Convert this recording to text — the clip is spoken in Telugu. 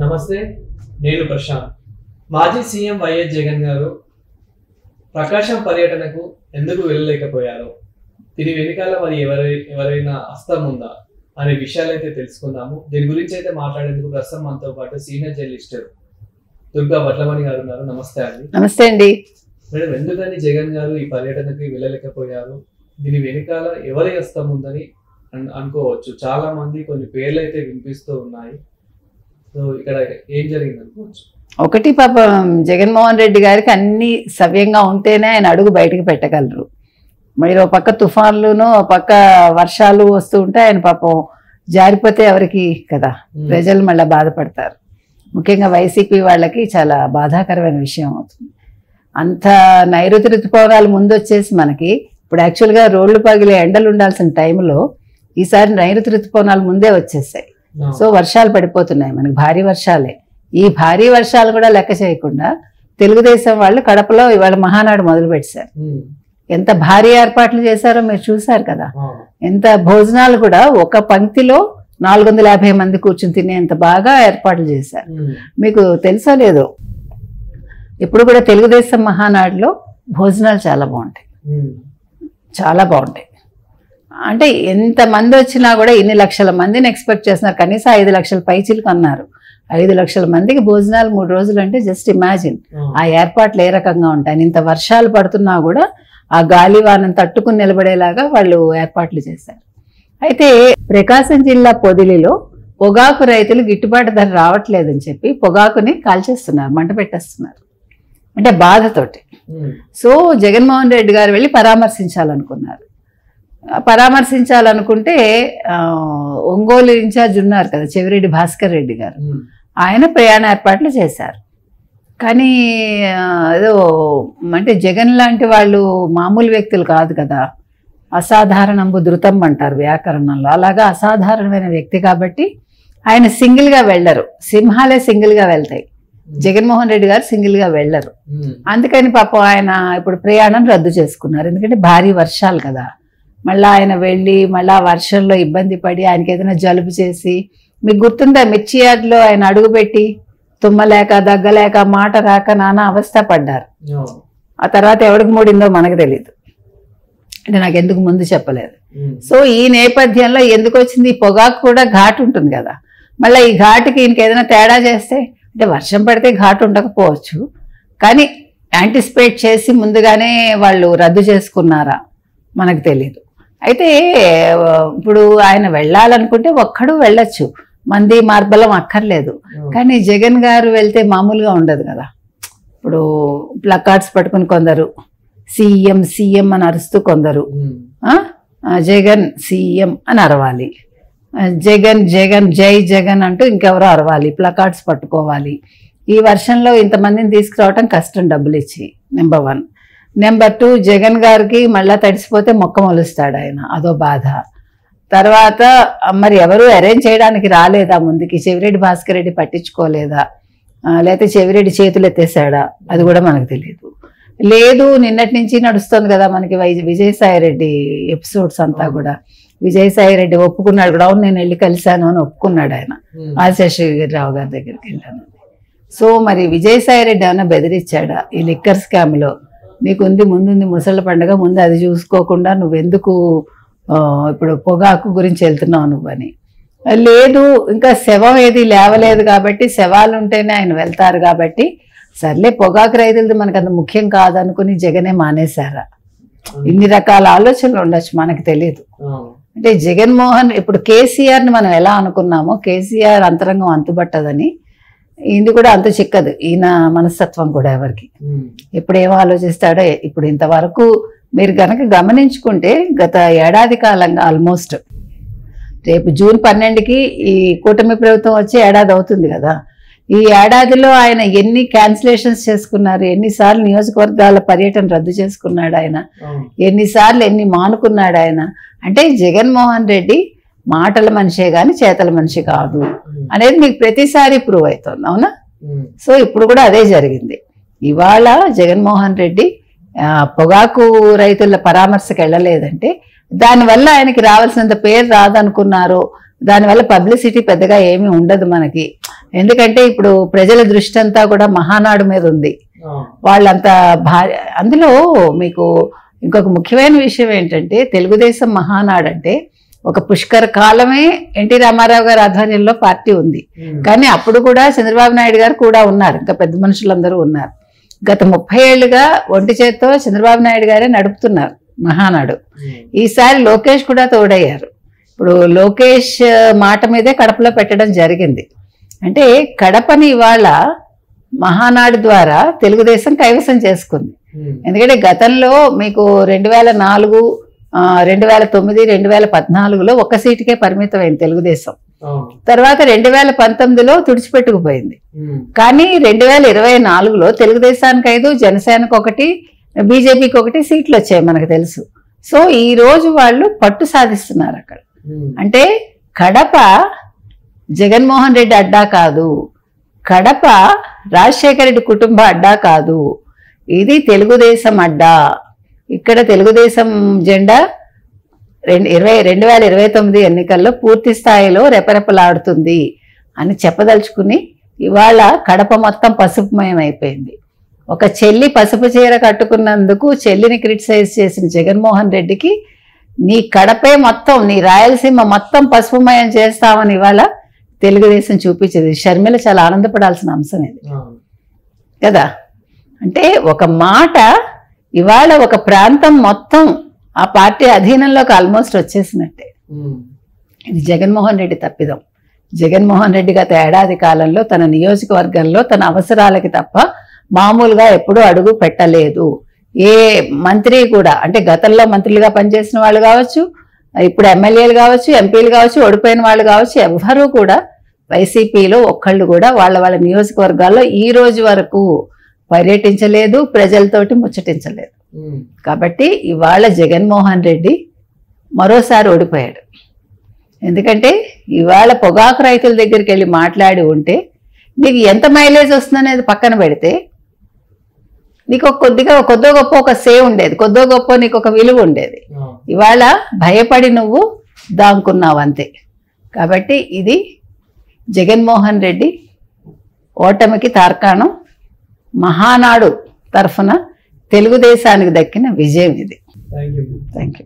నమస్తే, నేను ప్రశాంత్. మాజీ సీఎం వైఎస్ జగన్ గారు ప్రకాశం పర్యటనకు ఎందుకు వెళ్ళలేకపోయారు, దీని వెనుకాల మరి ఎవరైనా హస్తం ఉందా అనే విషయాలైతే తెలుసుకుందాము. దీని గురించి అయితే మాట్లాడేందుకు ప్రస్తుతం మనతో పాటు సీనియర్ జర్నలిస్ట్ దుర్గా వడ్లమణి గారు ఉన్నారు. నమస్తే అండి. నమస్తే అండి. మేడం, ఎందుకని జగన్ గారు ఈ పర్యటనకి వెళ్ళలేకపోయారు, దీని వెనుకాల ఎవరి హస్తం ఉందని అనుకోవచ్చు? చాలా మంది కొన్ని పేర్లు అయితే వినిపిస్తూ ఉన్నాయి. సో ఇక్కడ ఏం జరిగింది అనుకోవచ్చు? ఒకటి, పాపం జగన్మోహన్ రెడ్డి గారికి అన్ని సవ్యంగా ఉంటేనే ఆయన అడుగు బయటకు పెట్టగలరు. మరి ఒక పక్క తుఫాన్లును, ఒక పక్క వర్షాలు వస్తూ ఉంటే ఆయన పాపం జారిపోతే ఎవరికి కదా, ప్రజలు మళ్ళీ బాధపడతారు. ముఖ్యంగా వైసీపీ వాళ్ళకి చాలా బాధాకరమైన విషయం అవుతుంది. అంత నైరుతి ఋతుపవనాలు ముందు వచ్చేసి మనకి ఇప్పుడు యాక్చువల్గా రోడ్లు పగిలే ఎండలు ఉండాల్సిన టైంలో ఈసారి నైరుతి ఋతుపవనాలు ముందే వచ్చేసాయి. సో వర్షాలు పడిపోతున్నాయి మనకి, భారీ వర్షాలే. ఈ భారీ వర్షాలు కూడా లెక్క చేయకుండా తెలుగుదేశం వాళ్ళు కడపలో ఇవాళ మహానాడు మొదలు పెట్టారు. ఎంత భారీ ఏర్పాట్లు చేశారో మీరు చూసారు కదా. ఎంత భోజనాలు కూడా ఒక పంక్తిలో 450 మంది కూర్చుని తినేంత బాగా ఏర్పాట్లు చేశారు. మీకు తెలుసో లేదో, ఇప్పుడు కూడా తెలుగుదేశం మహానాడులో భోజనాలు చాలా బాగుంటాయి, చాలా బాగుంటాయి. అంటే ఎంత మంది వచ్చినా కూడా ఇన్ని లక్షల మందిని ఎక్స్పెక్ట్ చేస్తున్నారు. కనీసం 5 లక్షల పైచిలకు అన్నారు. 5 లక్షల మందికి భోజనాలు 3 రోజులు అంటే జస్ట్ ఇమాజిన్ ఆ ఏర్పాట్లు ఏ రకంగా ఉంటాయి. ఇంత వర్షాలు పడుతున్నా కూడా ఆ గాలివానం తట్టుకుని నిలబడేలాగా వాళ్ళు ఏర్పాట్లు చేశారు. అయితే ప్రకాశం జిల్లా పొదిలిలో పొగాకు రైతులు గిట్టుబాటు ధర రావట్లేదని చెప్పి పొగాకుని కాల్చేస్తున్నారు, మంట పెట్టేస్తున్నారు, అంటే బాధతోటి. సో జగన్మోహన్ రెడ్డి గారు వెళ్ళి పరామర్శించాలనుకున్నారు. పరామర్శించాలనుకుంటే ఒంగోలు ఇన్ఛార్జ్ ఉన్నారు కదా, చెవిరెడ్డి భాస్కర్ రెడ్డి గారు, ఆయన ప్రయాణ ఏర్పాట్లు చేశారు. కానీ ఏదో అంటే జగన్ లాంటి వాళ్ళు మామూలు వ్యక్తులు కాదు కదా, అసాధారణంబు ధృతం అంటారు వ్యాకరణంలో, అలాగా అసాధారణమైన వ్యక్తి కాబట్టి ఆయన సింగిల్గా వెళ్ళరు. సింహాలే సింగిల్గా వెళ్తాయి, జగన్మోహన్ రెడ్డి గారు సింగిల్గా వెళ్ళరు. అందుకని పాపం ఆయన ఇప్పుడు ప్రయాణం రద్దు చేసుకున్నారు. ఎందుకంటే భారీ వర్షాలు కదా, మళ్ళీ ఆయన వెళ్ళి మళ్ళీ వర్షంలో ఇబ్బంది పడి ఆయనకి ఏదైనా జలుబు చేసి, మీకు గుర్తుందా మిర్చి యార్డ్లో ఆయన అడుగుపెట్టి తుమ్మలేక దగ్గలేక మాట రాక నానా అవస్థ పడ్డారు. ఆ తర్వాత ఎవరికి మూడిందో మనకు తెలీదు, అంటే నాకు ఎందుకు ముందు చెప్పలేదు. సో ఈ నేపథ్యంలో ఎందుకు వచ్చింది, ఈ పొగాకు కూడా ఘాటు ఉంటుంది కదా, మళ్ళీ ఈ ఘాటుకి ఈయనకి ఏదైనా తేడా చేస్తే, అంటే వర్షం పడితే ఘాటు ఉండకపోవచ్చు కానీ యాంటిసిపేట్ చేసి ముందుగానే వాళ్ళు రద్దు చేసుకున్నారా మనకు తెలీదు. అయితే ఇప్పుడు ఆయన వెళ్ళాలనుకుంటే ఒక్కడు వెళ్ళొచ్చు, మంది మార్బలం అక్కర్లేదు. కానీ జగన్ గారు వెళ్తే మామూలుగా ఉండదు కదా. ఇప్పుడు ప్లకార్డ్స్ పట్టుకుని కొందరు సీఎం సీఎం అని అరుస్తూ, కొందరు జగన్ సీఎం అని అరవాలి, జగన్ జగన్ జై జగన్ అంటూ ఇంకెవరో అరవాలి, ప్లకార్డ్స్ పట్టుకోవాలి. ఈ వర్షంలో ఇంతమందిని తీసుకురావటం కష్టం డబ్బులు ఇచ్చి, నెంబర్ 1. నెంబర్ 2, జగన్ గారికి మళ్ళా తడిసిపోతే మొక్క మొలుస్తాడు ఆయన, అదో బాధ. తర్వాత మరి ఎవరు అరేంజ్ చేయడానికి రాలేదా ముందుకి, చెవిరెడ్డి భాస్కర్ రెడ్డి పట్టించుకోలేదా, లేకపోతే చెవిరెడ్డి చేతులు ఎత్తేసాడా, అది కూడా మనకు తెలియదు. లేదు, నిన్నటి నుంచి నడుస్తుంది కదా మనకి విజయసాయి రెడ్డి ఎపిసోడ్స్ అంతా కూడా. విజయసాయి రెడ్డి ఒప్పుకున్నాడు కూడా, అవును నేను వెళ్ళి కలిశాను అని ఒప్పుకున్నాడు ఆయన, ఆశేషగిరిరావు గారి దగ్గరికి వెళ్ళాను. సో మరి విజయసాయి రెడ్డి ఏమైనా బెదిరించాడా ఈ లిక్కర్ స్కామ్లో, నీకుంది ముందుంది ముసళ్ళ పండుగ, ముందు అది చూసుకోకుండా నువ్వెందుకు ఇప్పుడు పొగాకు గురించి వెళ్తున్నావు నువ్వని? లేదు, ఇంకా శవం ఏది లేవలేదు కాబట్టి, శవాలు ఉంటేనే ఆయన వెళ్తారు కాబట్టి సర్లే పొగాకు రైతులది మనకు అంత ముఖ్యం కాదనుకుని జగనే మానేశారా? ఇన్ని రకాల ఆలోచనలు ఉండొచ్చు, మనకు తెలియదు. అంటే జగన్మోహన్ ఇప్పుడు కేసీఆర్ని మనం ఎలా అనుకున్నామో, కేసీఆర్ అంతరంగం అంతుబట్టదని, ఇది కూడా అంత చిక్కదు ఈయన మనస్తత్వం కూడా ఎవరికి. ఇప్పుడు ఏం ఆలోచిస్తాడో. ఇప్పుడు ఇంతవరకు మీరు కనుక గమనించుకుంటే గత ఏడాది కాలంగా ఆల్మోస్ట్, రేపు జూన్ 12కి ఈ కూటమి ప్రభుత్వం వచ్చి ఏడాది అవుతుంది కదా, ఈ ఏడాదిలో ఆయన ఎన్ని క్యాన్సిలేషన్స్ చేసుకున్నారు, ఎన్నిసార్లు నియోజకవర్గాల పర్యటన రద్దు చేసుకున్నాడు ఆయన, ఎన్నిసార్లు ఎన్ని మానుకున్నాడు ఆయన. అంటే జగన్మోహన్ రెడ్డి మాటల మనిషే గాని చేతల మనిషి కాదు అనేది మీకు ప్రతిసారి ప్రూవ్ అవుతుంది, అవునా? సో ఇప్పుడు కూడా అదే జరిగింది. ఇవాళ జగన్మోహన్ రెడ్డి పొగాకు రైతుల పరామర్శకు వెళ్ళలేదంటే దానివల్ల ఆయనకి రావాల్సినంత పేరు రాదనుకున్నారో, దానివల్ల పబ్లిసిటీ పెద్దగా ఏమీ ఉండదు మనకి. ఎందుకంటే ఇప్పుడు ప్రజల దృష్టి అంతా కూడా మహానాడు మీద ఉంది. వాళ్ళంతా భారీ. అందులో మీకు ఇంకొక ముఖ్యమైన విషయం ఏంటంటే, తెలుగుదేశం మహానాడు అంటే ఒక పుష్కర కాలమే ఎన్టీ రామారావు గారి ఆధ్వర్యంలో పార్టీ ఉంది. కానీ అప్పుడు కూడా చంద్రబాబు నాయుడు గారు కూడా ఉన్నారు, ఇంకా పెద్ద మనుషులందరూ ఉన్నారు. గత 30 ఏళ్లుగా ఒంటి చేత్తో చంద్రబాబు నాయుడు గారే నడుపుతున్నారు మహానాడు. ఈసారి లోకేష్ కూడా తోడయ్యారు. ఇప్పుడు లోకేష్ మాట మీదే కడపలో పెట్టడం జరిగింది. అంటే కడపని ఇవాళ మహానాడు ద్వారా తెలుగుదేశం కైవసం చేసుకుంది. ఎందుకంటే గతంలో మీకు 2004, 2009, 2014లో ఒక్క సీటుకే పరిమితమైంది తెలుగుదేశం. తర్వాత 2019లో తుడిచిపెట్టుకుపోయింది. కానీ 2024లో తెలుగుదేశానికి 5, జనసేనకు 1, బీజేపీకి 1 సీట్లు వచ్చాయి మనకు తెలుసు. సో ఈ రోజు వాళ్ళు పట్టు సాధిస్తున్నారు అక్కడ. అంటే కడప జగన్మోహన్ రెడ్డి అడ్డా కాదు, కడప రాజశేఖర రెడ్డి కుటుంబ అడ్డా కాదు, ఇది తెలుగుదేశం అడ్డా. ఇక్కడ తెలుగుదేశం జెండా 2029 ఎన్నికల్లో పూర్తి స్థాయిలో రెపరెపలాడుతుంది అని చెప్పదలుచుకుని ఇవాళ కడప మొత్తం పసుపుమయం అయిపోయింది. ఒక చెల్లి పసుపు చీర కట్టుకున్నందుకు చెల్లిని క్రిటిసైజ్ చేసిన జగన్మోహన్ రెడ్డికి నీ కడపే మొత్తం, నీ రాయలసీమ మొత్తం పసుపుమయం చేస్తామని ఇవాళ తెలుగుదేశం చూపించేది. షర్మిల చాలా ఆనందపడాల్సిన అంశం ఇది కదా. అంటే ఒక మాట ఇవాళ ఒక ప్రాంతం మొత్తం ఆ పార్టీ అధీనంలోకి ఆల్మోస్ట్ వచ్చేసినట్టే. ఇది జగన్మోహన్ రెడ్డి తప్పిదం. జగన్మోహన్ రెడ్డి గత ఏడాది కాలంలో తన నియోజకవర్గంలో తన అవసరాలకి తప్ప మామూలుగా ఎప్పుడూ అడుగు పెట్టలేదు. ఏ మంత్రి కూడా, అంటే గతంలో మంత్రులుగా పనిచేసిన వాళ్ళు కావచ్చు, ఇప్పుడు ఎమ్మెల్యేలు కావచ్చు, ఎంపీలు కావచ్చు, ఓడిపోయిన వాళ్ళు కావచ్చు, ఎవ్వరూ కూడా వైసీపీలో ఒక్కళ్ళు కూడా వాళ్ళ వాళ్ళ నియోజకవర్గాల్లో ఈ రోజు వరకు పర్యటించలేదు, ప్రజలతోటి ముచ్చటించలేదు. కాబట్టి ఇవాళ జగన్మోహన్ రెడ్డి మరోసారి ఓడిపోయాడు. ఎందుకంటే ఇవాళ పొగాకు రైతుల దగ్గరికి వెళ్ళి మాట్లాడి ఉంటే నీకు ఎంత మైలేజ్ వస్తుందనేది పక్కన పెడితే నీకు కొద్దో గొప్ప ఒక సేవ్ ఉండేది, కొద్దో గొప్ప నీకు ఒక విలువ ఉండేది. ఇవాళ భయపడి నువ్వు దాంకున్నావు అంతే. కాబట్టి ఇది జగన్మోహన్ రెడ్డి ఓటమికి తార్కాణం. మహానాడు తరఫున తెలుగుదేశానికి దక్కిన విజయం ఇది. Thank you. Thank you.